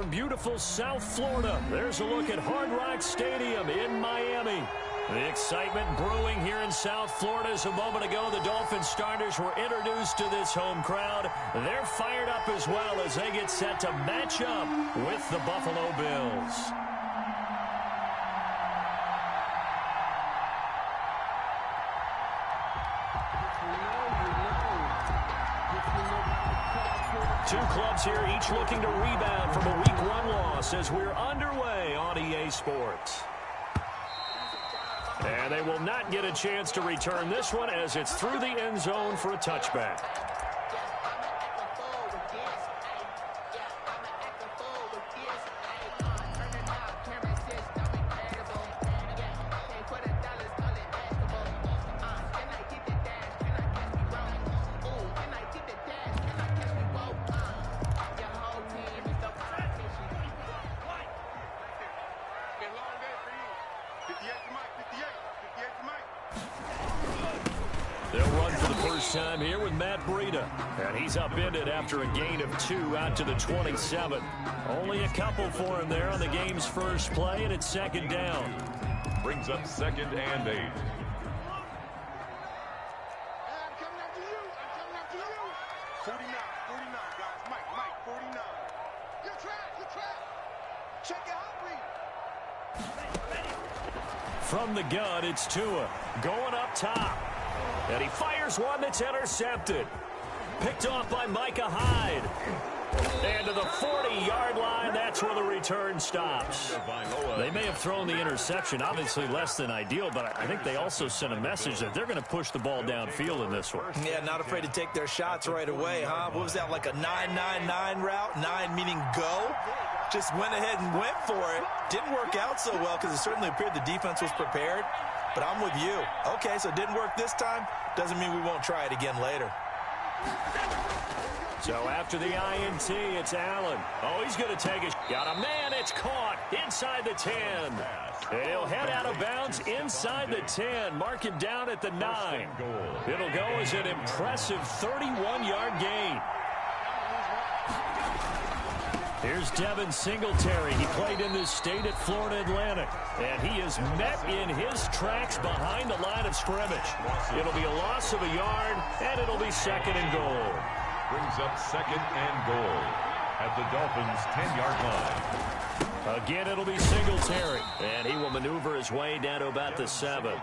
from beautiful South Florida, there's a look at Hard Rock Stadium in Miami. The excitement brewing here in South Florida as a moment ago the Dolphins starters were introduced to this home crowd. They're fired up as well as they get set to match up with the Buffalo Bills. Two clubs here, each looking to rebound from a Week 1 loss as we're underway on EA Sports. And they will not get a chance to return this one as it's through the end zone for a touchback. They'll run for the first time here with Matt Breida. And he's upended after a gain of 2 out to the 27. Only a couple for him there on the game's first play, and it's second down. Brings up 2nd and 8. I'm coming after you. 49, guys. Mike, 49. You're trapped. Check it out, From the gun, it's Tua going up top. And he fires one that's intercepted. Picked off by Micah Hyde. And to the 40-yard line, that's where the return stops. They may have thrown the interception, obviously less than ideal, but I think they also sent a message that they're going to push the ball downfield in this one. Yeah, not afraid to take their shots right away, huh? What was that, like a 9-9-9 route? 9 meaning go? Just went ahead and went for it. Didn't work out so well because it certainly appeared the defense was prepared. But I'm with you. Okay, so it didn't work this time. Doesn't mean we won't try it again later. So after the INT, it's Allen. Oh, he's going to take it. Got a man. It's caught inside the 10. And he'll head out of bounds inside the 10. Mark him down at the 9. It'll go as an impressive 31-yard gain. Here's Devin Singletary. He played in this state at Florida Atlantic. And he is met in his tracks behind the line of scrimmage. It'll be a loss of a yard, and it'll be 2nd and goal. Brings up 2nd and goal at the Dolphins' 10-yard line. Again, it'll be Singletary. And he will maneuver his way down to about the 7.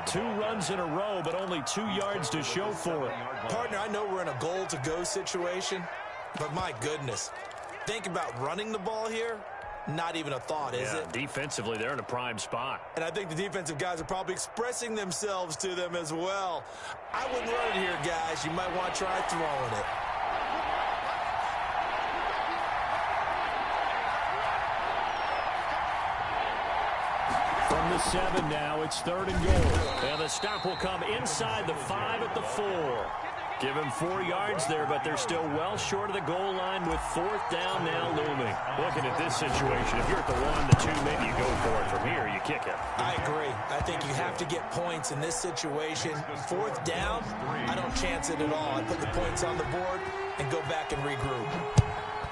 2 runs in a row, but only 2 yards to show for it. Partner, I know we're in a goal-to-go situation, but my goodness. Think about running the ball here. Not even a thought, is it? Defensively, they're in a prime spot. And I think the defensive guys are probably expressing themselves to them as well. I wouldn't run it here, guys. You might want to try throwing it. From the 7 now, it's 3rd and goal. And the stop will come inside the 5 at the 4. Give him 4 yards there, but they're still well short of the goal line with 4th down now looming. Looking at this situation, if you're at the 1, the 2, maybe you go for it. From here, you kick it. I agree. I think you have to get points in this situation. 4th down, I don't chance it at all. I put the points on the board and go back and regroup.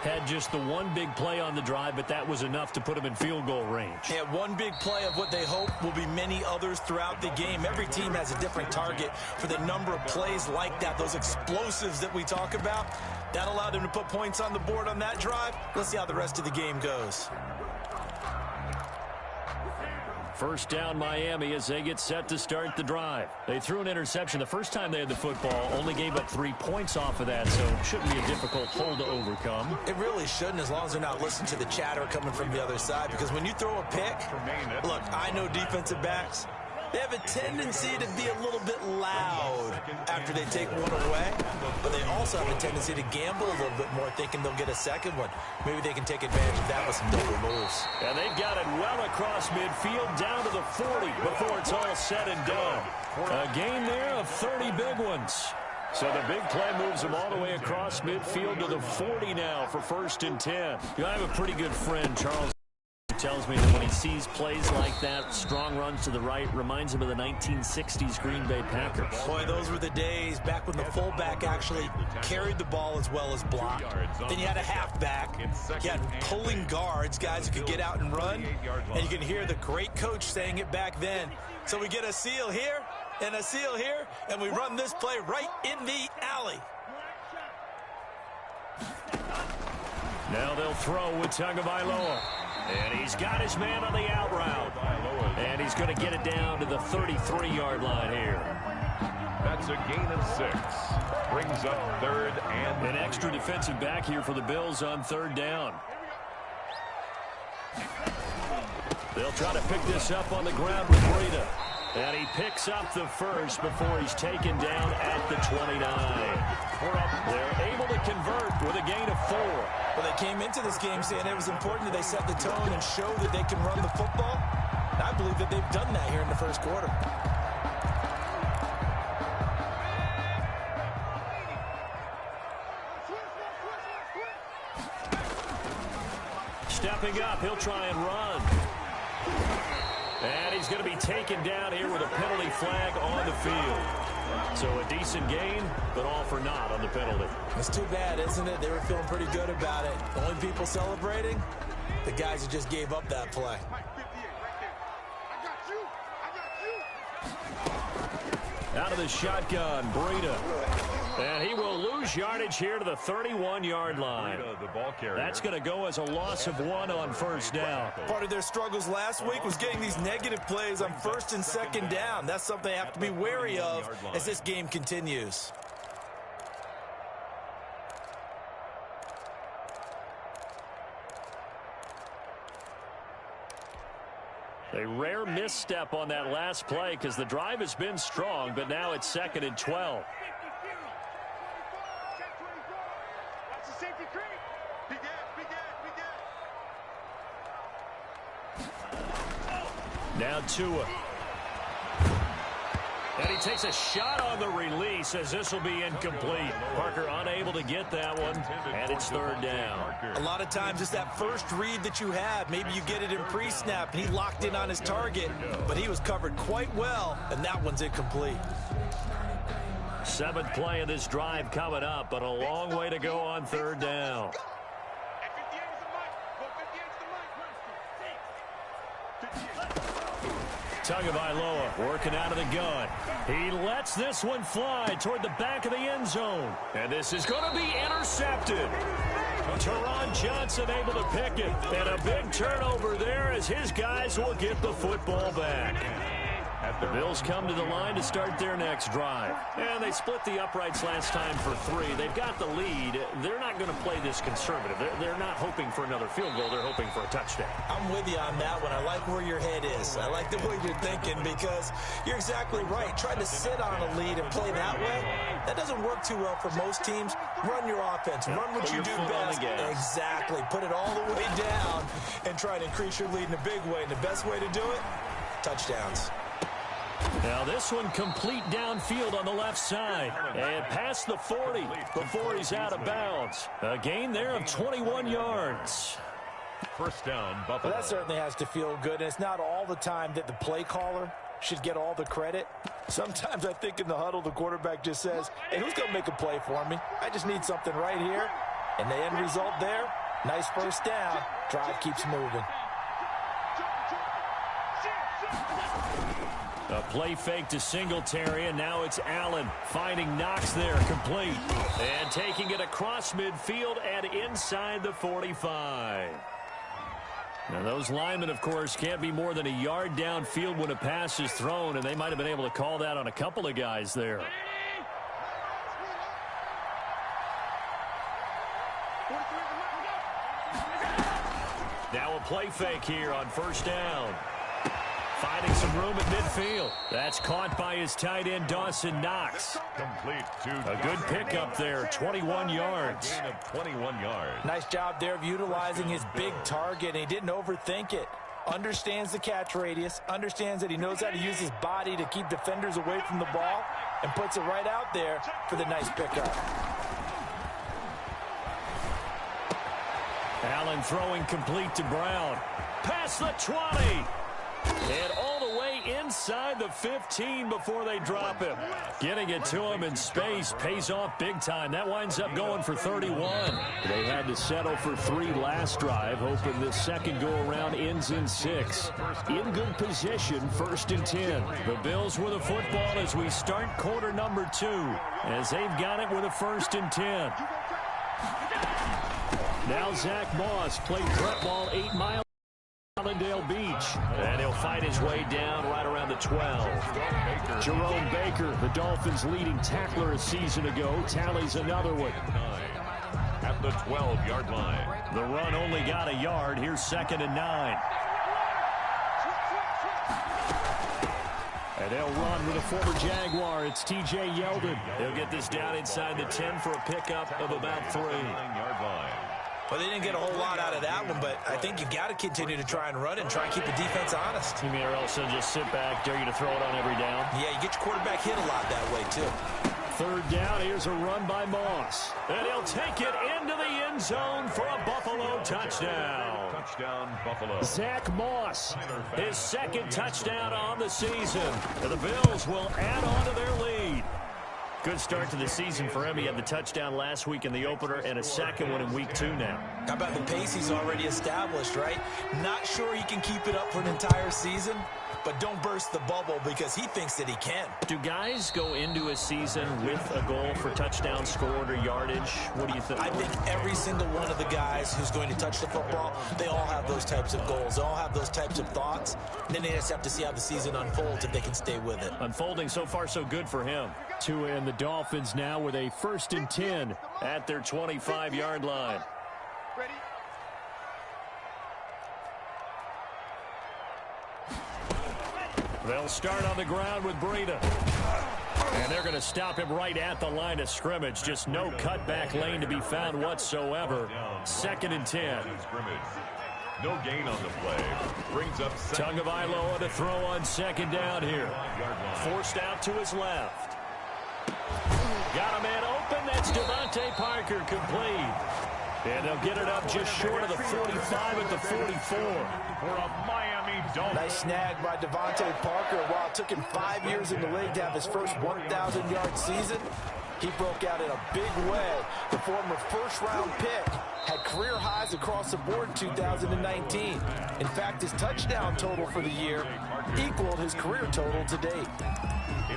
Had just the one big play on the drive, but that was enough to put him in field goal range. Yeah, one big play of what they hope will be many others throughout the game. Every team has a different target for the number of plays like that, those explosives that we talk about. That allowed them to put points on the board on that drive. Let's see how the rest of the game goes. First down Miami as they get set to start the drive. They threw an interception the first time they had the football, only gave up 3 points off of that, so it shouldn't be a difficult hole to overcome. It really shouldn't, as long as they're not listening to the chatter coming from the other side, because when you throw a pick, look, I know defensive backs, they have a tendency to be a little bit loud after they take one away, but they also have a tendency to gamble a little bit more, thinking they'll get a second one. Maybe they can take advantage of that with some double moves. And they've got it well across midfield down to the 40 before it's all said and done. A gain there of 30 big ones. So the big play moves them all the way across midfield to the 40 now for 1st and 10. I have a pretty good friend, Charles tells me that when he sees plays like that, strong runs to the right, reminds him of the 1960s Green Bay Packers. Boy, those were the days back when the fullback actually carried the ball as well as blocked. Then you had a halfback. You had pulling guards, guys who could get out and run. And you can hear the great coach saying it back then. So we get a seal here and a seal here, and we run this play right in the alley. Now they'll throw with Pkmnperales. And he's got his man on the out route. And he's going to get it down to the 33-yard line here. That's a gain of 6. Brings up 3rd and an extra defensive back here for the Bills on 3rd down. They'll try to pick this up on the ground with Breida. And he picks up the first before he's taken down at the 29. They're able to convert with a gain of 4. Well, they came into this game saying it was important that they set the tone and show that they can run the football. And I believe that they've done that here in the first quarter. Stepping up, he'll try and run. And he's going to be taken down here with a penalty flag on the field. So a decent gain, but all for naught on the penalty. It's too bad, isn't it? They were feeling pretty good about it. The only people celebrating, the guys who just gave up that play. Out of the shotgun, Breida. And he will lose yardage here to the 31-yard line. That's going to go as a loss of 1 on 1st down. Part of their struggles last week was getting these negative plays on 1st and 2nd down. That's something they have to be wary of as this game continues. A rare misstep on that last play because the drive has been strong, but now it's 2nd and 12. Now Tua. And he takes a shot on the release as this will be incomplete. Parker unable to get that one, and it's 3rd down. A lot of times it's that first read that you have. Maybe you get it in pre-snap, and he locked in on his target, but he was covered quite well, and that one's incomplete. 7th play of this drive coming up, but a long way to go on 3rd down. Pkmnperales working out of the gun. He lets this one fly toward the back of the end zone. And this is going to be intercepted. Teron Johnson able to pick it. And a big turnover there as his guys will get the football back. The Bills come to the line to start their next drive. And they split the uprights last time for 3. They've got the lead. They're not going to play this conservative. They're not hoping for another field goal. They're hoping for a touchdown. I'm with you on that one. I like where your head is. I like the way you're thinking because you're exactly right. Trying to sit on a lead and play that way, that doesn't work too well for most teams. Run your offense. Run what you do best. Exactly. Put it all the way down and try to increase your lead in a big way. And the best way to do it, touchdowns. Now this one complete downfield on the left side. And past the 40 before he's out of bounds. A gain there of 21 yards. 1st down, Buffalo. Well, that certainly has to feel good. And it's not all the time that the play caller should get all the credit. Sometimes I think in the huddle, the quarterback just says, hey, who's going to make a play for me? I just need something right here. And the end result there, nice 1st down. Drive keeps moving. A play fake to Singletary, and now it's Allen finding Knox there, complete. And taking it across midfield and inside the 45. Now those linemen, of course, can't be more than a yard downfield when a pass is thrown, and they might have been able to call that on a couple of guys there. Now a play fake here on 1st down. Finding some room at midfield. That's caught by his tight end, Dawson Knox. Complete to a good pickup there, 21 yards. Gain of 21 yards. Nice job there of utilizing his big target, and he didn't overthink it. Understands the catch radius, understands that he knows how to use his body to keep defenders away from the ball, and puts it right out there for the nice pickup. Allen Allen throwing complete to Brown. Past the 20. And all the way inside the 15 before they drop him. Getting it to him in space pays off big time. That winds up going for 31. They had to settle for 3 last drive, hoping this second go-around ends in 6. In good position, 1st and 10. The Bills with the football as we start quarter number 2, as they've got it with a 1st and 10. Now Zach Moss played prep ball 8 miles. Allendale Beach, and he'll fight his way down right around the 12. Jerome Baker, the Dolphins' leading tackler a season ago, tallies another one. At the 12-yard line. The run only got a yard. Here's 2nd and 9. And they'll run with a former Jaguar. It's T.J. Yeldon. They'll get this down inside the 10 for a pickup of about 3. Well, they didn't get a whole lot out of that one, but I think you got to continue to try and run it and try and keep the defense honest. You mean or else they'll just sit back, dare you to throw it on every down? Yeah, you get your quarterback hit a lot that way, too. 3rd down, here's a run by Moss. And he'll take it into the end zone for a Buffalo touchdown. Touchdown, Buffalo. Zach Moss, his 2nd touchdown on the season. And the Bills will add on to their lead. Good start to the season for him. He had the touchdown last week in the opener and a 2nd one in week 2 now. How about the pace he's already established, right? Not sure he can keep it up for an entire season, but don't burst the bubble because he thinks that he can. Do guys go into a season with a goal for touchdown scored or yardage? What do you think? I think every single one of the guys who's going to touch the football, they all have those types of goals. They all have those types of thoughts. And then they just have to see how the season unfolds if they can stay with it. Unfolding so far so good for him. Tua and the Dolphins now with a 1st and 10 at their 25-yard line. Ready? They'll start on the ground with Breida. And they're going to stop him right at the line of scrimmage. Just no cutback lane to be found whatsoever. 2nd and 10. No gain on the play. Brings up Tagovailoa to throw on 2nd down here. Forced out to his left. Got a man open. That's Devontae Parker complete. And they'll get it up just short of the 45 at the 44. For a Miami Dolphins. Nice snag by Devontae Parker. While it took him 5 years in the league to have his first 1,000-yard season, he broke out in a big way. The former first-round pick had career highs across the board in 2019. In fact, his touchdown total for the year equaled his career total to date.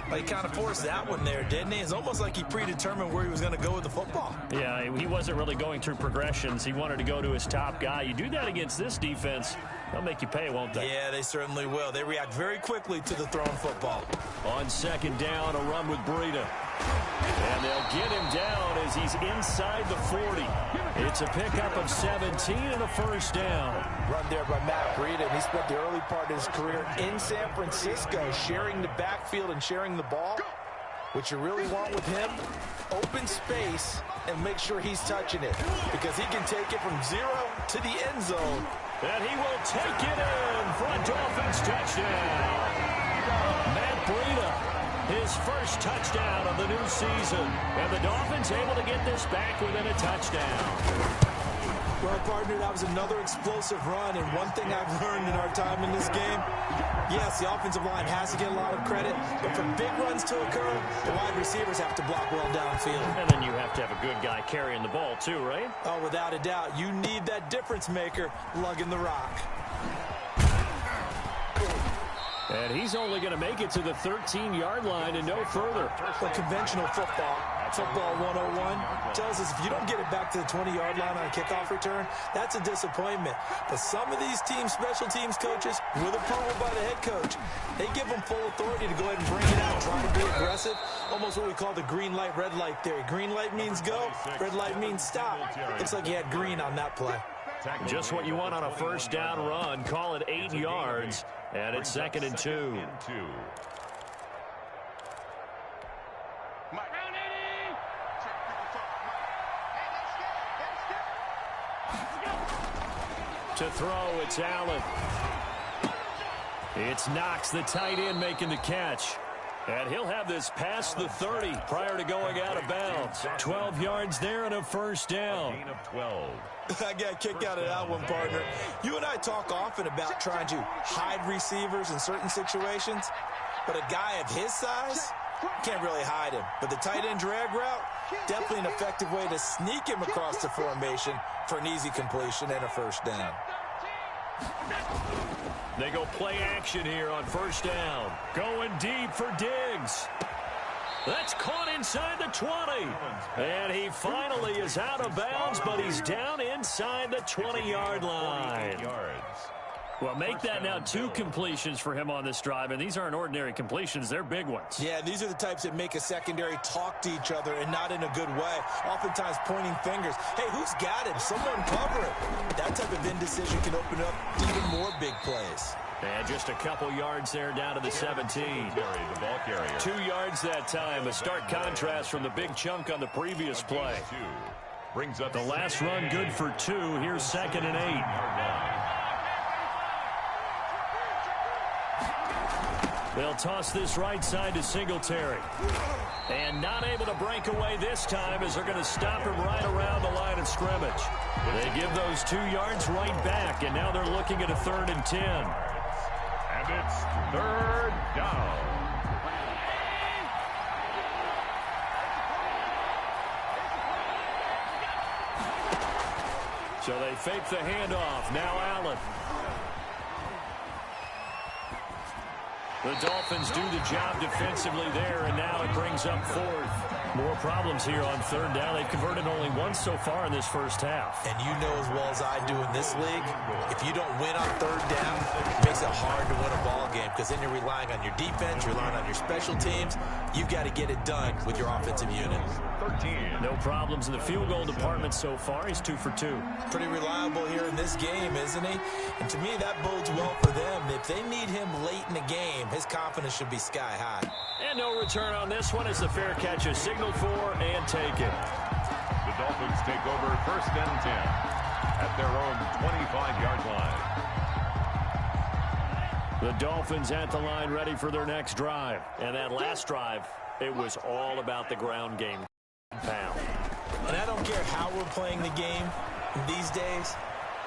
Well, he kind of forced that one there, didn't he? It's almost like he predetermined where he was going to go with the football. Yeah, he wasn't really going through progressions. He wanted to go to his top guy. You do that against this defense, they'll make you pay, won't they? Yeah, they certainly will. They react very quickly to the thrown football. On 2nd down, a run with Breida. And they'll get him down as he's inside the 40. It's a pickup of 17 and a 1st down. Run there by Matt Breida, and he spent the early part of his career in San Francisco sharing the backfield and sharing the ball. What you really want with him, open space and make sure he's touching it because he can take it from 0 to the end zone. And he will take it in for a Dolphins touchdown. Matt Breida. His first touchdown of the new season. And the Dolphins able to get this back within a touchdown. Well, partner, that was another explosive run. And one thing I've learned in our time in this game, yes, the offensive line has to get a lot of credit. But for big runs to occur, the wide receivers have to block well downfield. And then you have to have a good guy carrying the ball too, right? Oh, without a doubt. You need that difference maker lugging the rock. And he's only going to make it to the 13-yard line and no further. Well, conventional football 101, tells us if you don't get it back to the 20-yard line on a kickoff return, that's a disappointment. But some of these teams, special teams coaches, with approval by the head coach, they give them full authority to go ahead and bring it out, try to be aggressive, almost what we call the green light, red light theory. Green light means go, red light means stop. Looks like he had green on that play. Just what you want on a 1st down run. Call it 8 yards, and it's 2nd and 2. To throw, it's Allen. It's Knox, the tight end, making the catch. And he'll have this past the 30 prior to going out of bounds. 12 yards there and a first down. Gain of 12. I got kicked out of that one, partner. You and I talk often about trying to hide receivers in certain situations, but a guy of his size can't really hide him. But the tight end drag route, definitely an effective way to sneak him across the formation for an easy completion and a first down. They go play action here on first down. Going deep for Diggs. That's caught inside the 20. And he finally is out of bounds, but he's down inside the 20-yard line. Well, make that now 2 completions for him on this drive, and these aren't ordinary completions. They're big ones. Yeah, these are the types that make a secondary talk to each other and not in a good way. Oftentimes pointing fingers. Hey, who's got him? Someone cover it. That type of indecision can open up even more big plays. And just a couple yards there down to the 17. The ball carrier. 2 yards that time. A stark contrast from the big chunk on the previous play. Brings up the last run good for 2. Here's 2nd and 8. They'll toss this right side to Singletary. And not able to break away this time as they're going to stop him right around the line of scrimmage. They give those 2 yards right back, and now they're looking at a 3rd and 10. And it's 3rd down. So they fake the handoff. Now Allen. The Dolphins do the job defensively there, and now it brings up 4th. More problems here on 3rd down. They've converted only once so far in this first half. And you know as well as I do in this league, if you don't win on 3rd down, it makes it hard to win a ball game because then you're relying on your defense, you're relying on your special teams. You've got to get it done with your offensive unit. 13. No problems in the field goal department so far. He's 2 for 2. Pretty reliable here in this game, isn't he? And to me, that bodes well for them. If they need him late in the game, his confidence should be sky high. And no return on this one as the fair catch is signaled for and taken. The Dolphins take over 1st and 10 at their own 25-yard line. The Dolphins at the line ready for their next drive. And that last drive, it was all about the ground game. Pound. And I don't care how we're playing the game these days,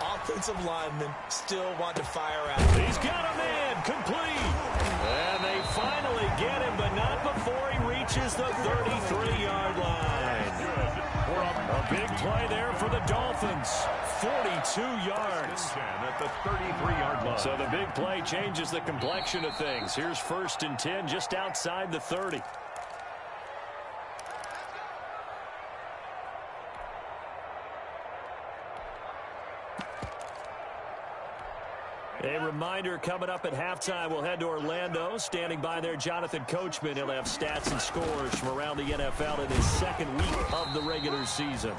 offensive linemen still want to fire out. He's got a man complete. And they finally get him, but not before he reaches the 33-yard line. A big play there for the Dolphins. 42 yards. At the 33-yard line. So the big play changes the complexion of things. Here's 1st and 10 just outside the 30. A reminder, coming up at halftime, we'll head to Orlando. Standing by there, Jonathan Coachman. He'll have stats and scores from around the NFL in his 2nd week of the regular season.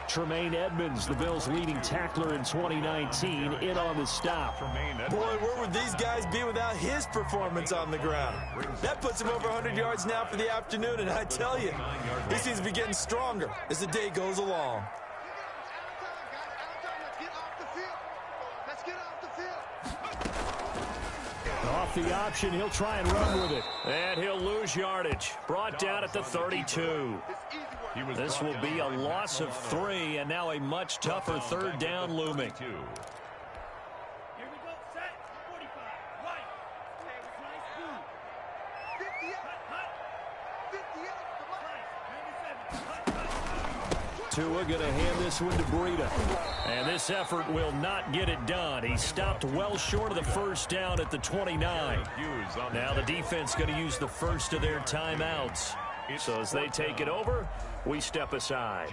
Tremaine Edmonds, the Bills' leading tackler in 2019, in on the stop. Boy, where would these guys be without his performance on the ground? That puts him over 100 yards now for the afternoon, and I tell you, he seems to be getting stronger as the day goes along. Off the option, he'll try and run with it. And he'll lose yardage. Brought down at the 32. This will be a loss of 3, and now a much tougher 3rd down looming. Here we go, set, 45, right, nice move. 58, Tua going to hand this one to Breida. And this effort will not get it done. He stopped well short of the first down at the 29. Now the defense going to use the first of their timeouts. So as they take it over, we step aside.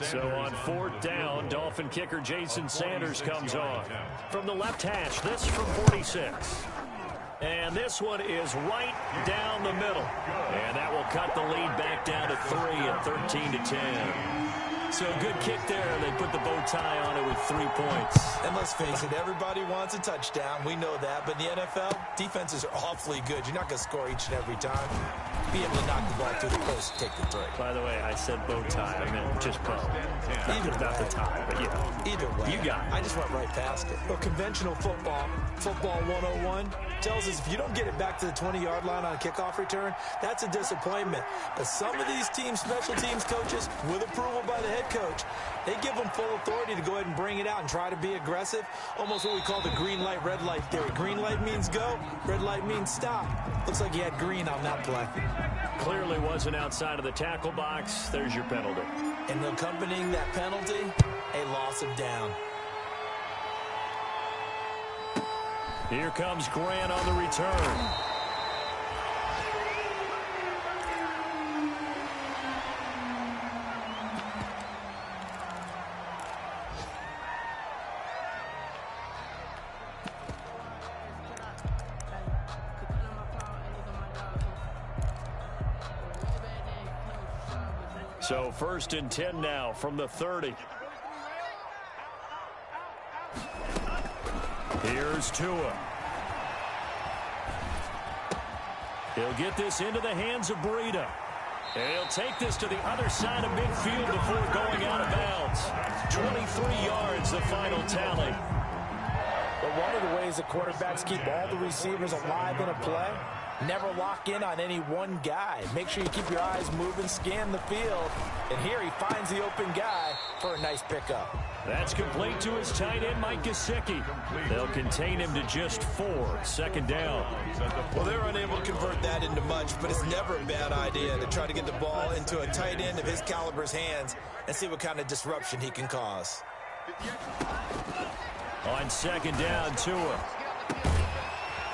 So on 4th down, Dolphin kicker Jason Sanders comes on. From the left hash, this from 46. And this one is right down the middle. And that will cut the lead back down to 3 at 13-10. So a good kick there. They put the bow tie on it with 3 points. And let's face it, everybody wants a touchdown. We know that. But in the NFL, defenses are awfully good. You're not going to score each and every time. Be able to knock the ball through the post and take the three. By the way, I said bow tie. I meant just bow. Even about the tie, but yeah. Either way. You got it. I just went right past it. But conventional football 101, tells us if you don't get it back to the 20-yard line on a kickoff return, that's a disappointment. But some of these teams, special teams coaches, with approval by the head coach, they give them full authority to go ahead and bring it out and try to be aggressive. Almost what we call the green light, red light theory. Green light means go, red light means stop. Looks like you had green on that play. Clearly wasn't outside of the tackle box. There's your penalty. And accompanying that penalty, a loss of down. Here comes Grant on the return. So 1st and 10 now from the 30. Here's Tua. He'll get this into the hands of Breida. And he'll take this to the other side of midfield before going out of bounds. 23 yards, the final tally. But one of the ways the quarterbacks keep all the receivers alive in a play, never lock in on any one guy. Make sure you keep your eyes moving, scan the field. And here he finds the open guy for a nice pickup. That's complete to his tight end, Mike Gesicki. They'll contain him to just 4. 2nd down. Well, they're unable to convert that into much, but it's never a bad idea to try to get the ball into a tight end of his caliber's hands and see what kind of disruption he can cause. On 2nd down, Tua.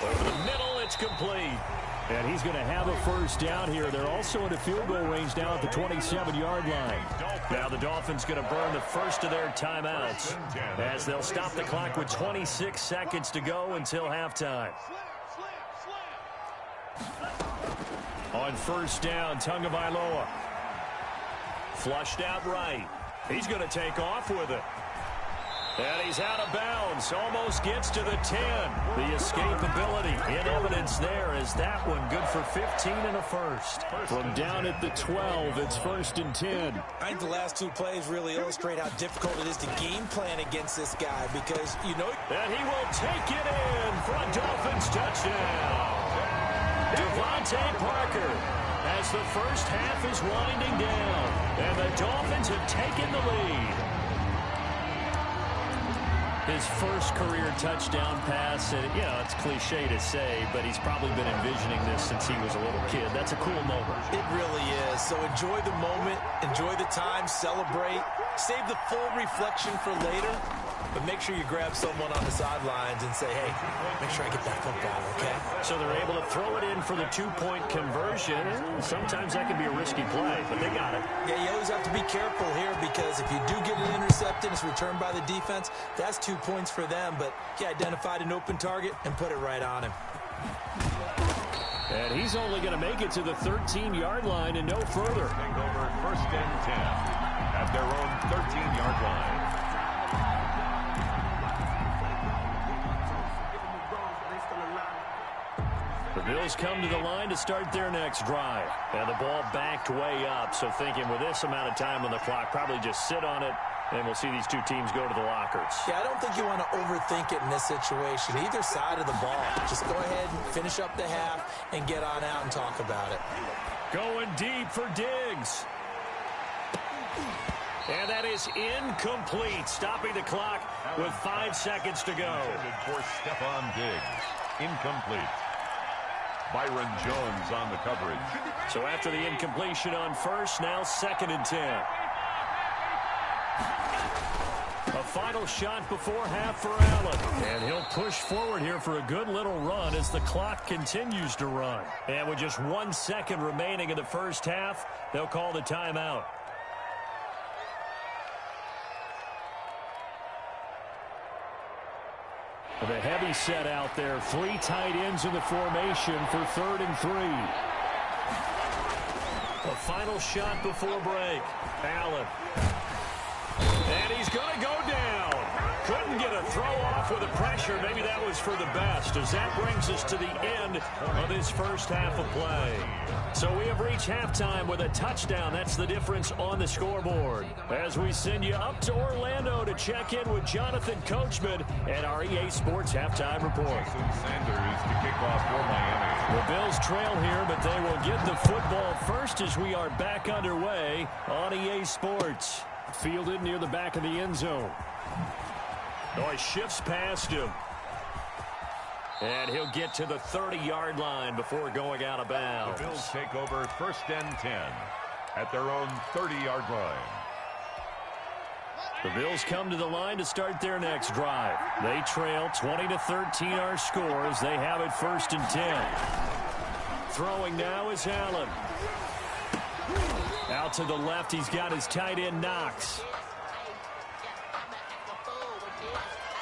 Over the middle, it's complete. And he's going to have a 1st down here. They're also in a field goal range now at the 27-yard line. Now the Dolphins going to burn the first of their timeouts as they'll stop the clock with 26 seconds to go until halftime. On 1st down, Tagovailoa. Flushed out right. He's going to take off with it. And he's out of bounds. Almost gets to the 10. The escapability in evidence there is that one good for 15 and a 1st. From down at the 12, it's 1st and 10. I think the last 2 plays really illustrate how difficult it is to game plan against this guy because, you know... And he will take it in for a Dolphins touchdown. Devontae Parker as the first half is winding down. And the Dolphins have taken the lead. His first career touchdown pass, and it's cliche to say, but he's probably been envisioning this since he was a little kid. That's a cool moment. It really is. So enjoy the moment, enjoy the time, celebrate, save the full reflection for later, but make sure you grab someone on the sidelines and say, hey, make sure I get that football, okay? So they're able to throw it in for the 2-point conversion. Sometimes that can be a risky play, but they got it. Yeah, you always have to be careful here because if you do get it intercepted, it's returned by the defense, that's 2 points for them, but he identified an open target and put it right on him. And he's only going to make it to the 13-yard line and no further. Take over 1st and 10 at their own 13-yard line. The Bills come to the line to start their next drive. And the ball backed way up, so thinking with this amount of time on the clock, probably just sit on it, and we'll see these 2 teams go to the lockers. Yeah, I don't think you want to overthink it in this situation. Either side of the ball. Just go ahead and finish up the half and get on out and talk about it. Going deep for Diggs. And that is incomplete, stopping the clock with 5 seconds to go. For Stephon Diggs. Incomplete. Byron Jones on the coverage. So after the incompletion on 1st, now 2nd and 10. A final shot before half for Allen. And he'll push forward here for a good little run as the clock continues to run. And with just 1 second remaining in the first half, they'll call the timeout. The heavy set out there. 3 tight ends in the formation for 3rd and 3. A final shot before break. Allen. going to go down. Couldn't get a throw off with the pressure. Maybe that was for the best, as that brings us to the end of this first half of play. So we have reached halftime with a touchdown. That's the difference on the scoreboard. As we send you up to Orlando to check in with Jonathan Coachman and our EA Sports Halftime Report. Sanders to kick off for Miami. The Bills trail here, but they will get the football first as we are back underway on EA Sports. Fielded near the back of the end zone. Oh, he shifts past him. And he'll get to the 30-yard line before going out of bounds. The Bills take over 1st and 10 at their own 30-yard line. The Bills come to the line to start their next drive. They trail 20-13 our scores. They have it 1st and 10. Throwing now is Allen. Out to the left, he's got his tight end Knox.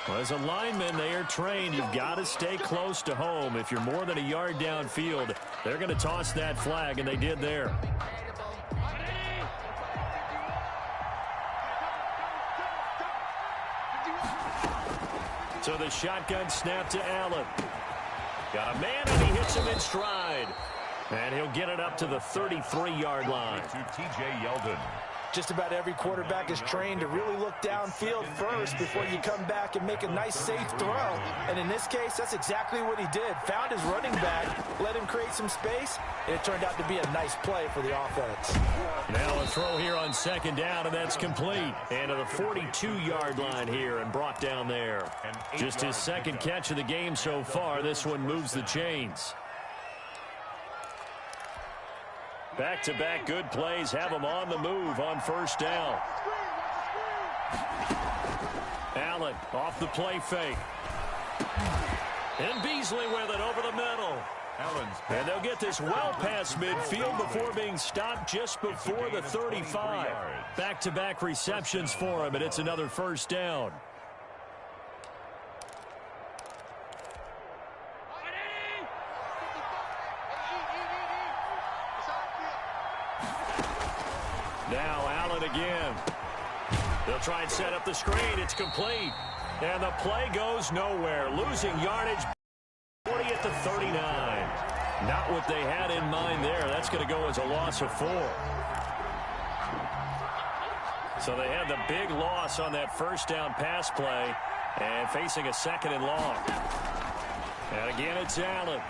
Well, as a lineman, they are trained. You've got to stay close to home. If you're more than a yard downfield, they're going to toss that flag, and they did there. So the shotgun snap to Allen. Got a man, and he hits him in stride. And he'll get it up to the 33-yard line. To T.J. Yeldon. Just about every quarterback is trained to really look downfield first before you come back and make a nice, safe throw. And in this case, that's exactly what he did. Found his running back, let him create some space, and it turned out to be a nice play for the offense. Now a throw here on 2nd down, and that's complete. And to the 42-yard line here and brought down there. Just his 2nd catch of the game so far. This one moves the chains. Back-to-back good plays have him on the move on 1st down. Allen off the play fake. And Beasley with it over the middle. And they'll get this well past midfield before being stopped just before the 35. Back-to-back receptions for him, and it's another 1st down. Now Allen again. They'll try and set up the screen. It's complete. And the play goes nowhere. Losing yardage 40 at the 39. Not what they had in mind there. That's going to go as a loss of 4. So they had the big loss on that 1st down pass play and facing a 2nd and long. And again, it's Allen.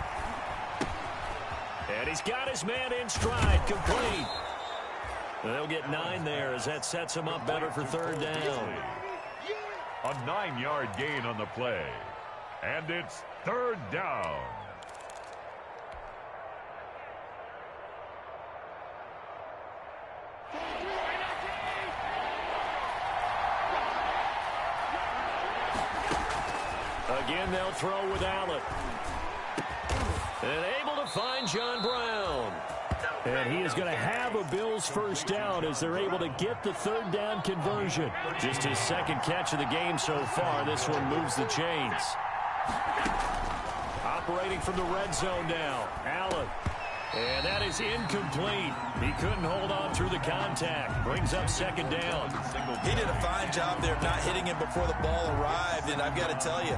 And he's got his man in stride. Complete. They'll get 9 there as that sets him up better for 3rd down. A 9-yard gain on the play. And it's 3rd down. Again, they'll throw with Allen. And able to find John Brown. And he is going to have a Bills 1st down as they're able to get the 3rd down conversion. Just his 2nd catch of the game so far. This one moves the chains. Operating from the red zone now. Allen. And that is incomplete. He couldn't hold on through the contact. Brings up 2nd down. He did a fine job there not hitting him before the ball arrived. And I've got to tell you,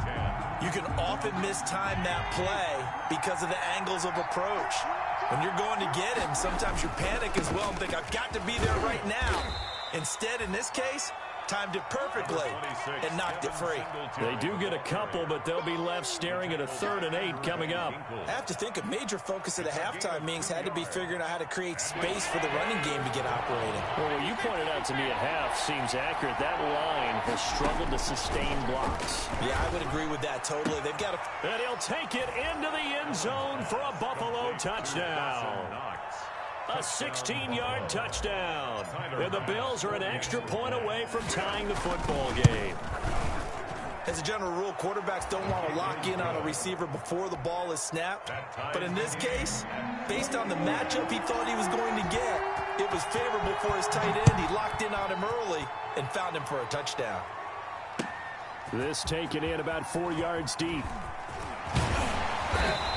you can often mistime that play because of the angles of approach. When you're going to get him, sometimes you panic as well and think, I've got to be there right now. Instead, in this case, timed it perfectly and knocked it free. They do get a couple, but they'll be left staring at a 3rd and 8 coming up. I have to think a major focus at a halftime means had to be figuring out how to create space for the running game to get operating. Well, what you pointed out to me at half seems accurate. That line has struggled to sustain blocks. Yeah, I would agree with that totally. They've got to... And he'll take it into the end zone for a Buffalo touchdown. A 16-yard touchdown. And the Bills are an extra point away from tying the football game. As a general rule, quarterbacks don't want to lock in on a receiver before the ball is snapped. But in this case, based on the matchup he thought he was going to get, it was favorable for his tight end. He locked in on him early and found him for a touchdown. This taken in about 4 yards deep.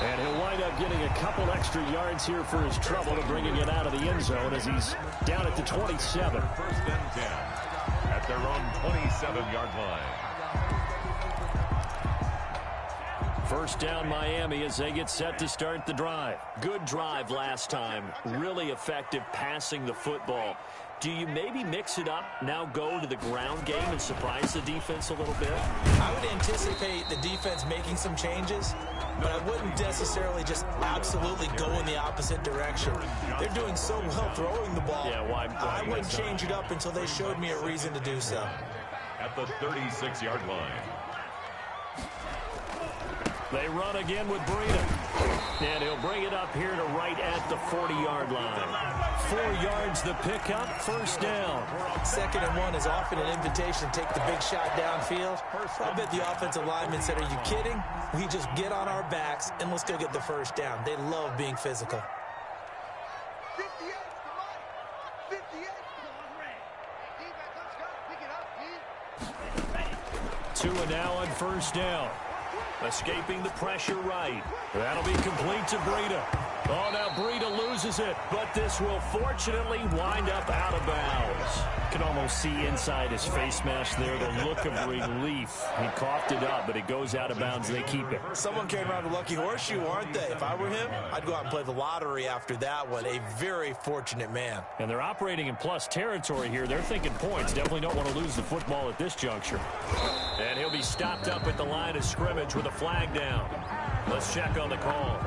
And he'll wind up getting a couple extra yards here for his trouble to bringing it out of the end zone as he's down at the 27. 1st and 10 at their their own 27-yard line. First down Miami as they get set to start the drive. Good drive last time. Really effective passing the football. Do you maybe mix it up, now go to the ground game and surprise the defense a little bit? I would anticipate the defense making some changes, but I wouldn't necessarily just absolutely go in the opposite direction. They're doing so well throwing the ball. Yeah, why I wouldn't change it up until they showed me a reason to do so. At the 36-yard line. They run again with Breida. And he'll bring it up here to right at the 40-yard line. 4 yards the pickup, first down. 2nd and 1 is often an invitation to take the big shot downfield. I bet the offensive lineman said, are you kidding? We just get on our backs and let's go get the first down. They love being physical. 58, come on. 58. Defense, let's go. Pick it up, D. Tua now on first down. Escaping the pressure right. That'll be complete to Breida. Oh, now Breida loses it, but this will fortunately wind up out of bounds. You can almost see inside his face mask there the look of relief. He coughed it up, but it goes out of bounds. They keep it. Someone came around a lucky horseshoe, aren't they? If I were him, I'd go out and play the lottery after that one. A very fortunate man. And they're operating in plus territory here. They're thinking points. Definitely don't want to lose the football at this juncture. And he'll be stopped up at the line of scrimmage with a flag down. Let's check on the call.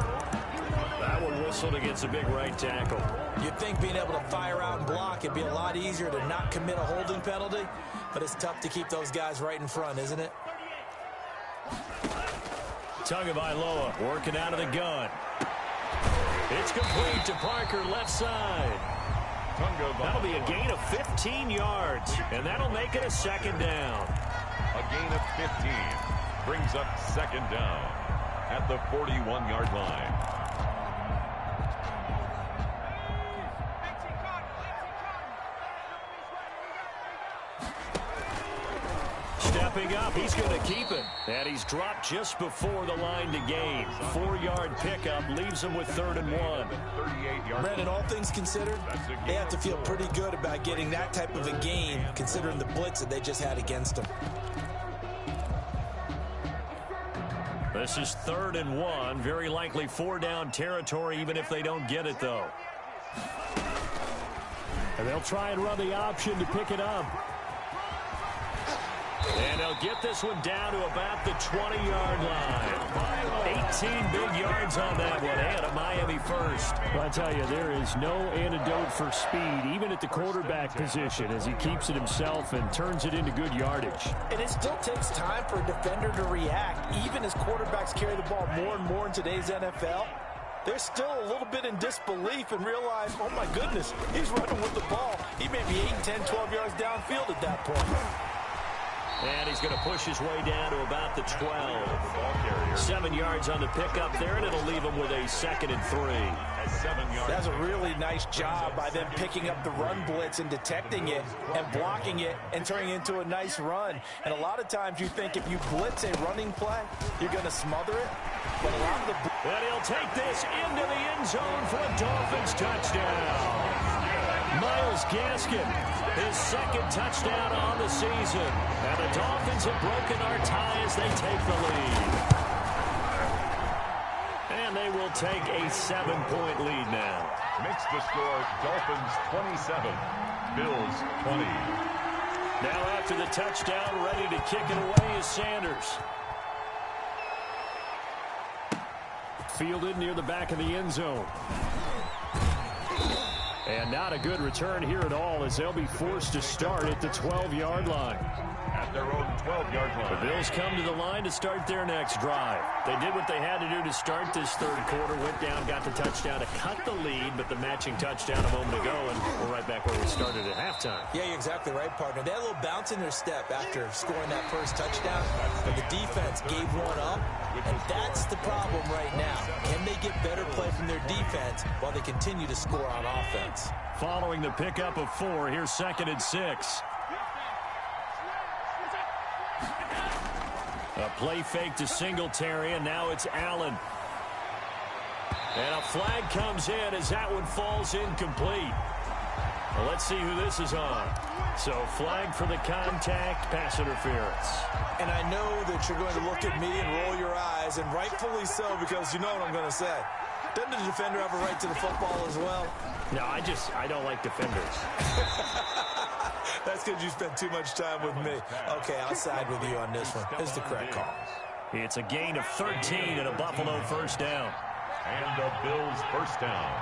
That one whistled against a big right tackle. You'd think being able to fire out and block it'd be a lot easier to not commit a holding penalty, but it's tough to keep those guys right in front, isn't it? Tagovailoa working out of the gun. It's complete to Parker, left side. That'll be a gain of 15 yards, and that'll make it a second down. A gain of 15 brings up second down at the 41-yard line. Stepping up, he's going to keep it. And he's dropped just before the line to gain. 4-yard pickup leaves him with 3rd and 1. Brandon, all things considered, they have to feel pretty good about getting that type of a gain, considering the blitz that they just had against them. This is 3rd and 1. Very likely 4-down territory, even if they don't get it, though. And they'll try and run the option to pick it up. And they'll get this one down to about the 20-yard line. 18 big yards on that one, and a Miami first. Well, I tell you, there is no antidote for speed, even at the quarterback position, as he keeps it himself and turns it into good yardage. And it still takes time for a defender to react, even as quarterbacks carry the ball more and more in today's NFL. They're still a little bit in disbelief and realize, oh my goodness, he's running with the ball. He may be 8, 10, 12 yards downfield at that point. And he's going to push his way down to about the 12. 7 yards on the pickup there, and it'll leave him with a 2nd and 3. That's a really nice job by them picking up the run blitz and detecting it and blocking it and turning it into a nice run. And a lot of times you think if you blitz a running play, you're going to smother it. But a lot of the... And he'll take this into the end zone for a Dolphins touchdown. Myles Gaskin, his 2nd touchdown on the season. And the Dolphins have broken our tie as they take the lead. And they will take a 7-point lead now. Makes the score Dolphins 27, Bills 20. Now after the touchdown, ready to kick it away is Sanders. Fielded near the back of the end zone. And not a good return here at all, as they'll be forced to start at the 12-yard line. At their own 12-yard line. The Bills come to the line to start their next drive. They did what they had to do to start this 3rd quarter, went down, got the touchdown to cut the lead, but the matching touchdown a moment ago, and we're right back where we started at halftime. Yeah, you're exactly right, partner. They had a little bounce in their step after scoring that first touchdown, but the defense gave one up, and that's the problem right now. Can they get better play from their defense while they continue to score on offense? Following the pickup of 4, here's 2nd and 6. A play fake to Singletary, and now it's Allen. And a flag comes in as that one falls incomplete. Well, let's see who this is on. So flag for the contact, pass interference. And I know that you're going to look at me and roll your eyes, and rightfully so, because you know what I'm going to say. Doesn't the defender have a right to the football as well? No, I don't like defenders. That's because you spent too much time with me. Okay, I'll side with you on this one. It's the correct call. It's a gain of 13 and a Buffalo first down. And the Bills first down.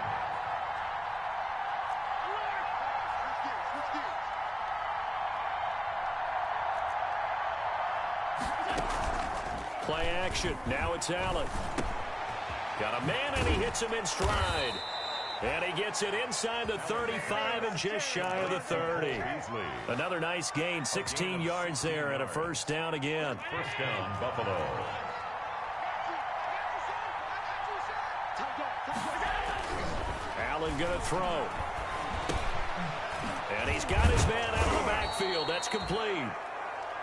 Play action. Now it's Allen. Got a man, and he hits him in stride. And he gets it inside the 35 and just shy of the 30. Another nice gain, 16 yards there, and a first down again. First down, Buffalo. Allen going to throw. And he's got his man out of the backfield. That's complete.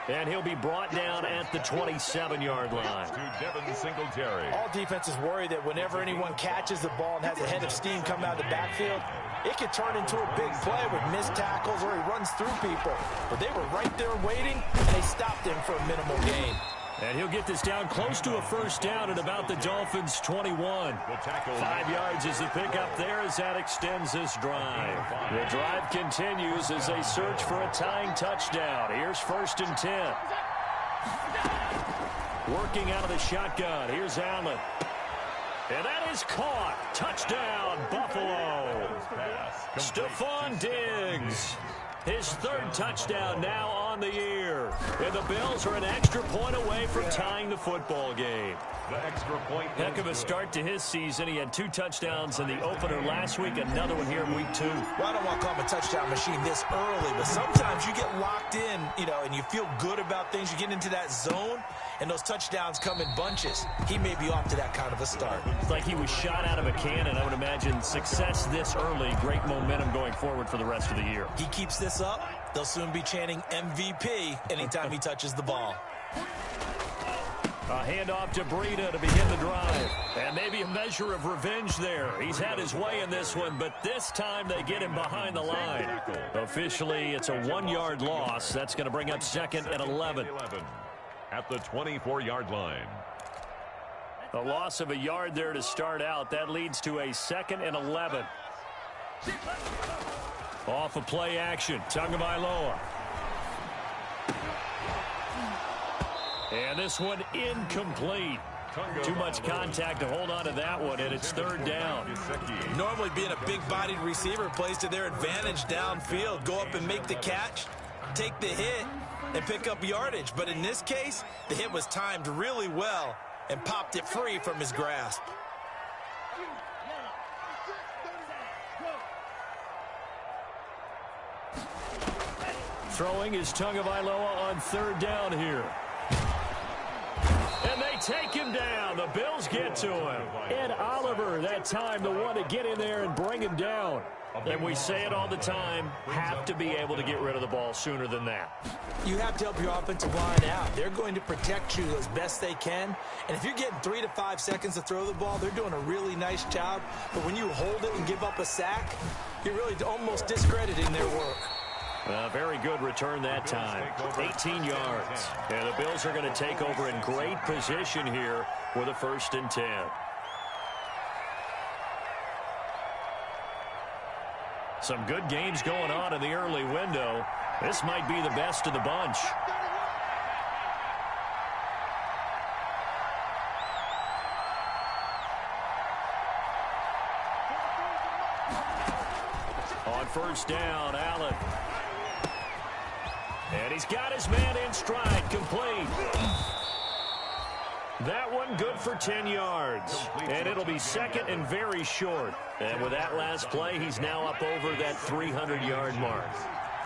And he'll be brought down at the 27-yard line. To Devin Singletary. All defenses worry that whenever anyone catches the ball and has a head of steam come out of the backfield, it could turn into a big play with missed tackles or he runs through people. But they were right there waiting, and they stopped him for a minimal gain. And he'll get this down close to a first down at about the Dolphins' 21. 5 yards is the pickup there as that extends this drive. The drive continues as they search for a tying touchdown. Here's 1st and 10. Working out of the shotgun. Here's Allen. And that is caught. Touchdown, Buffalo. Stephon Diggs. His 3rd touchdown now on the year. And the Bills are an extra point away from tying the football game. The extra point. Heck of a start to his season. He had 2 touchdowns in the opener last week, another one here in week 2. Well, I don't want to call him a touchdown machine this early, but sometimes you get locked in, and you feel good about things. You get into that zone, and those touchdowns come in bunches. He may be off to that kind of a start. It's like he was shot out of a cannon. I would imagine success this early, great momentum going forward for the rest of the year. He keeps this up, they'll soon be chanting MVP anytime he touches the ball. A handoff to Breida to begin the drive. And maybe a measure of revenge there. He's had his way in this one, but this time they get him behind the line. Officially, it's a 1-yard loss. That's going to bring up 2nd and 11. At the 24-yard line. A loss of a yard there to start out. That leads to a 2nd and 11. Off of play action. Tagovailoa. And this one incomplete. Too much contact to hold on to that one, and it's 3rd down. Normally being a big-bodied receiver plays to their advantage downfield. Go up and make the catch, take the hit, and pick up yardage. But in this case, the hit was timed really well and popped it free from his grasp. Throwing is Tagovailoa on 3rd down here. And they take him down. The Bills get to him. Ed Oliver, that time, the one to get in there and bring him down. And we say it all the time, have to be able to get rid of the ball sooner than that. You have to help your offensive line out. They're going to protect you as best they can. And if you're getting 3 to 5 seconds to throw the ball, they're doing a really nice job. But when you hold it and give up a sack, you're really almost discrediting their work. Very good return that time. 18 yards. And the Bills are going to take over in great position here with a 1st and 10. Some good games going on in the early window. This might be the best of the bunch. On 1st down, Allen. And he's got his man in stride, complete. That one good for 10 yards. And it'll be 2nd and very short. And with that last play, he's now up over that 300-yard mark.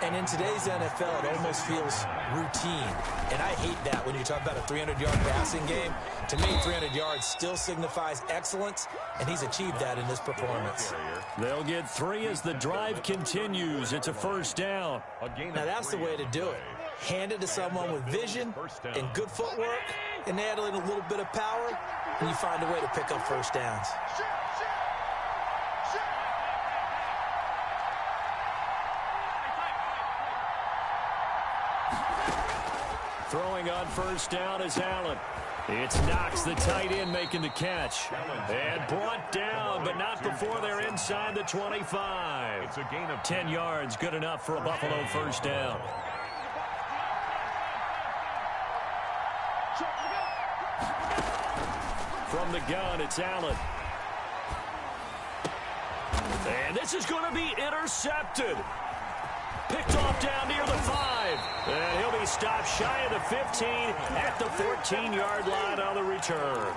And in today's NFL, it almost feels routine. And I hate that when you talk about a 300-yard passing game. To me, 300 yards still signifies excellence, and he's achieved that in this performance. They'll get 3 as the drive continues. It's a 1st down. Now, that's the way to do it. Hand it to someone with vision and good footwork, and add in a little bit of power, and you find a way to pick up 1st downs. Throwing on first down is Allen. It's Knox, the tight end, making the catch. And brought down, but not before they're inside the 25. It's a gain of 10 yards, good enough for a Buffalo first down. From the gun, it's Allen. And this is going to be intercepted. Picked off down near the 5. And he'll be stopped shy of the 15 at the 14-yard line on the return.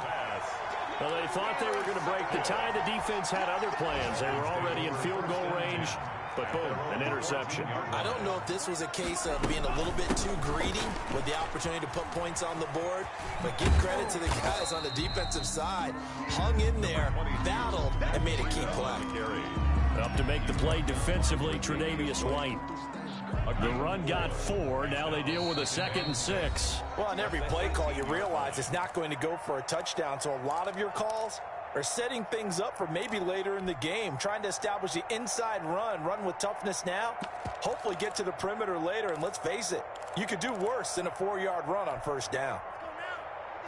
Well, they thought they were going to break the tie. The defense had other plans. They were already in field goal range. But boom, an interception. I don't know if this was a case of being a little bit too greedy with the opportunity to put points on the board, but give credit to the guys on the defensive side. Hung in there, battled, and made a key play. Up to make the play defensively, Tre'Davious White. The run got 4. Now they deal with a 2nd and 6. Well, on every play call, you realize it's not going to go for a touchdown, so a lot of your calls are setting things up for maybe later in the game, trying to establish the inside run with toughness now, hopefully get to the perimeter later, and let's face it, you could do worse than a 4-yard run on first down.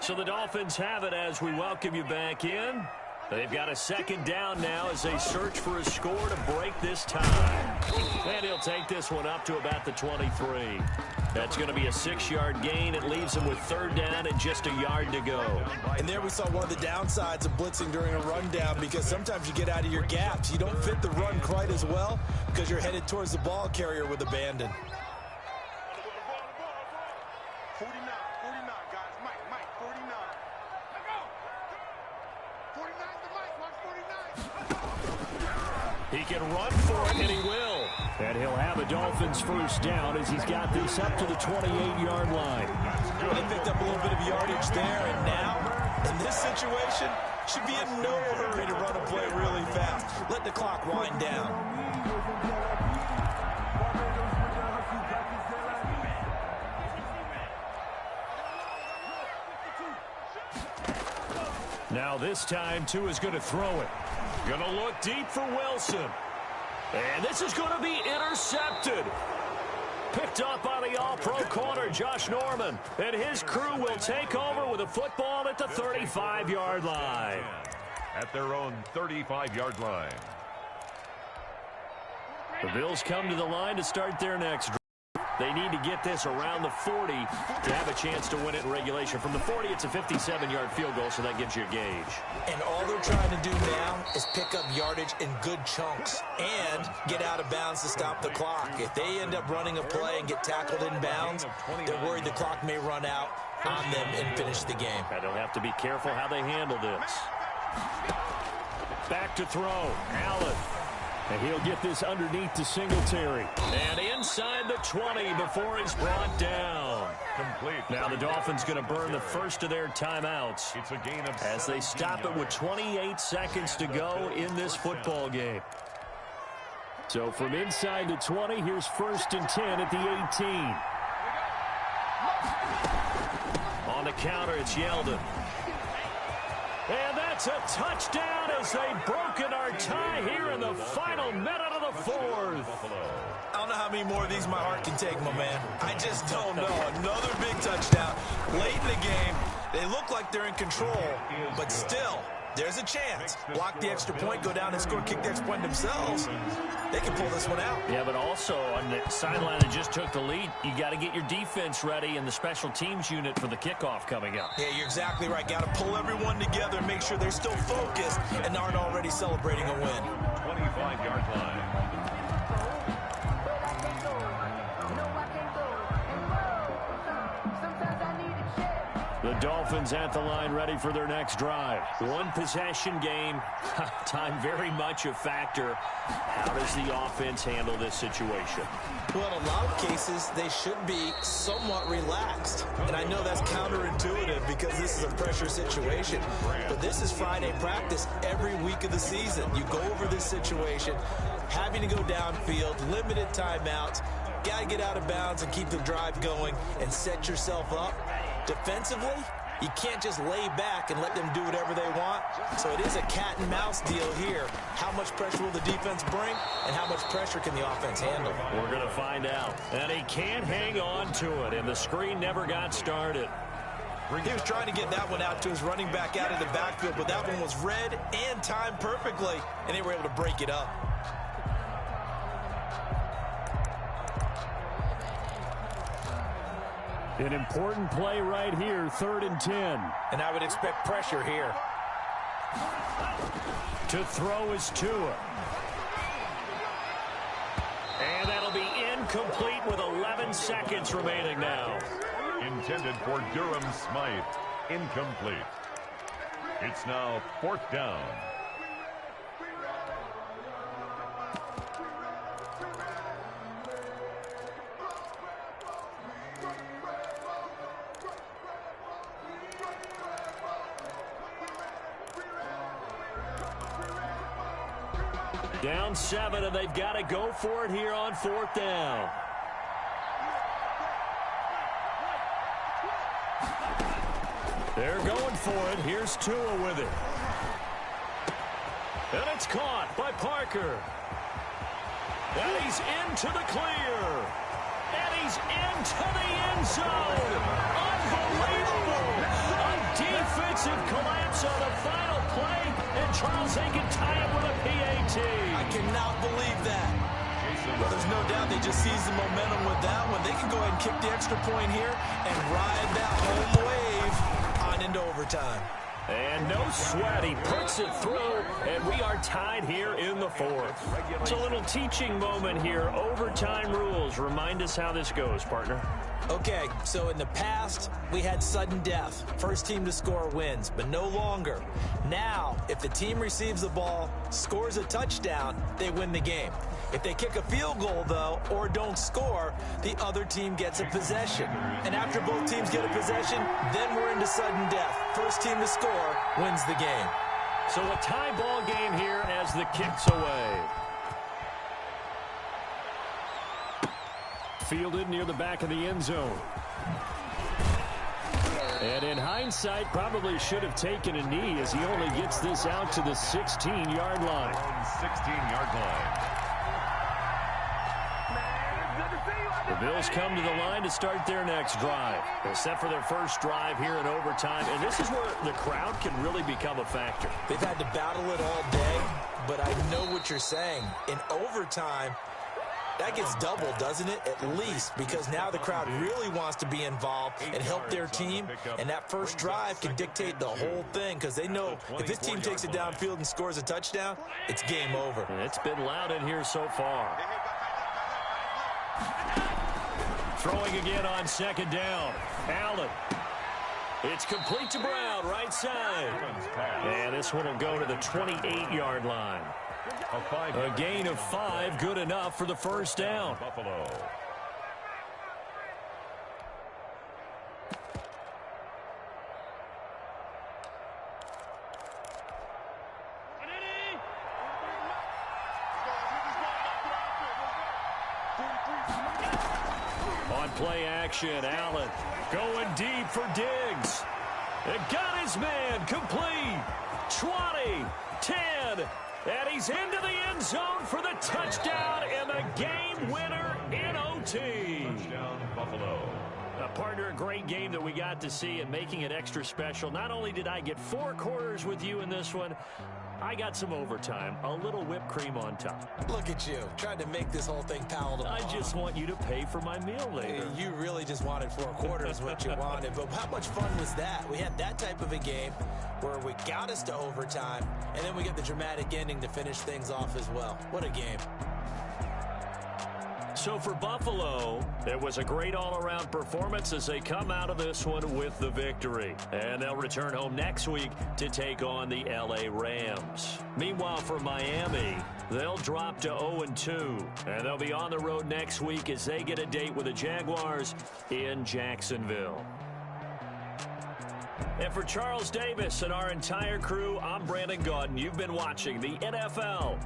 So the Dolphins have it as we welcome you back in. They've got a 2nd down now as they search for a score to break this tie. And he'll take this one up to about the 23. That's going to be a 6-yard gain. It leaves him with 3rd down and just a yard to go. And there we saw one of the downsides of blitzing during a rundown, because sometimes you get out of your gaps. You don't fit the run quite as well because you're headed towards the ball carrier with abandon. 49, guys. Mike, 49. 49 to Mike. Watch 49. He can run for it, and he will. And he'll have a Dolphins first down as he's got this up to the 28-yard line. Well, they picked up a little bit of yardage there, and now, in this situation, should be in no hurry to run a play really fast. Let the clock wind down. Now this time, Tua is going to throw it. Going to look deep for Wilson. And this is going to be intercepted. Picked up by the all-pro corner, Josh Norman. And his crew will take over with a football at the 35-yard line. At their own 35-yard line. The Bills come to the line to start their next drive. They need to get this around the 40 to have a chance to win it in regulation. From the 40, it's a 57-yard field goal, so that gives you a gauge. And all they're trying to do now is pick up yardage in good chunks and get out of bounds to stop the clock. If they end up running a play and get tackled in bounds, they're worried the clock may run out on them and finish the game. And they'll have to be careful how they handle this. Back to throw. Allen. And he'll get this underneath to Singletary. And inside the 20 before he's brought down. Complete. Now the Dolphins going to burn the first of their timeouts It's a gain of as they stop it with 28 seconds to go in this football game. So from inside the 20, here's 1st and 10 at the 18. On the counter, it's Yeldon. And that's a touchdown as they've broken our tie here in the final minute of the 4th. I don't know how many more of these my heart can take, my man. I just don't know. Another big touchdown. Late in the game, they look like they're in control, but still, there's a chance. Block the extra point, go down and score, kick the extra point themselves. They can pull this one out. Yeah, but also on the sideline that just took the lead, you got to get your defense ready and the special teams unit for the kickoff coming up. Yeah, you're exactly right. Got to pull everyone together and make sure they're still focused and aren't already celebrating a win. 25-yard line. The Dolphins at the line ready for their next drive. One possession game. Time very much a factor. How does the offense handle this situation? Well, in a lot of cases, they should be somewhat relaxed. And I know that's counterintuitive because this is a pressure situation. But this is Friday practice every week of the season. You go over this situation, having to go downfield, limited timeouts, got to get out of bounds and keep the drive going and set yourself up. Defensively, you can't just lay back and let them do whatever they want. So it is a cat and mouse deal here. How much pressure will the defense bring, and how much pressure can the offense handle? We're going to find out. And he can't hang on to it, and the screen never got started. He was trying to get that one out to his running back out of the backfield, but that one was read and timed perfectly, and they were able to break it up. An important play right here, 3rd and 10. And I would expect pressure here. To throw is Tua. And that'll be incomplete with 11 seconds remaining now. Intended for Durham Smythe. Incomplete. It's now 4th down. Down 7, and they've got to go for it here on 4th down. They're going for it. Here's Tua with it. And it's caught by Parker. And he's into the clear. And he's into the end zone. Unbelievable. A defensive collapse on the final play. And Charles, they can tie it with a PAT. I cannot believe that. Well, there's no doubt they just seized the momentum with that one. They can go ahead and kick the extra point here and ride that home wave on into overtime. And no sweat, he puts it through, and we are tied here in the 4th. It's a little teaching moment here. Overtime rules. Remind us how this goes, partner. Okay, so in the past, we had sudden death. First team to score wins, but no longer. Now, if the team receives the ball, scores a touchdown, they win the game. If they kick a field goal, though, or don't score, the other team gets a possession. And after both teams get a possession, then we're into sudden death. First team to score wins the game. So a tie ball game here as the kick's away. Fielded near the back of the end zone. And in hindsight, probably should have taken a knee as he only gets this out to the 16-yard line. 16-yard line. The Bills come to the line to start their next drive. They're set for their first drive here in overtime, and this is where the crowd can really become a factor. They've had to battle it all day, but I know what you're saying. In overtime, that gets doubled, doesn't it? At least, because now the crowd really wants to be involved and help their team, and that first drive can dictate the whole thing because they know if this team takes it downfield and scores a touchdown, it's game over. It's been loud in here so far. Throwing again on 2nd down. Allen. It's complete to Brown, right side. And this one will go to the 28-yard line. A gain of 5, good enough for the first down. Buffalo. On play action, Allen going deep for Diggs. It got his man complete. 20, 10, and he's into the end zone for the touchdown and the game winner in OT. Touchdown, Buffalo. Partner, a great game that we got to see and making it extra special. Not only did I get 4 quarters with you in this one, I got some overtime, a little whipped cream on top. Look at you, trying to make this whole thing palatable. I just want you to pay for my meal later. You really just wanted 4 quarters what you wanted, but how much fun was that? We had that type of a game where we got us to overtime, and then we get the dramatic ending to finish things off as well. What a game. So for Buffalo, it was a great all-around performance as they come out of this one with the victory. And they'll return home next week to take on the L.A. Rams. Meanwhile, for Miami, they'll drop to 0-2. And they'll be on the road next week as they get a date with the Jaguars in Jacksonville. And for Charles Davis and our entire crew, I'm Brandon Gaudin. You've been watching the NFL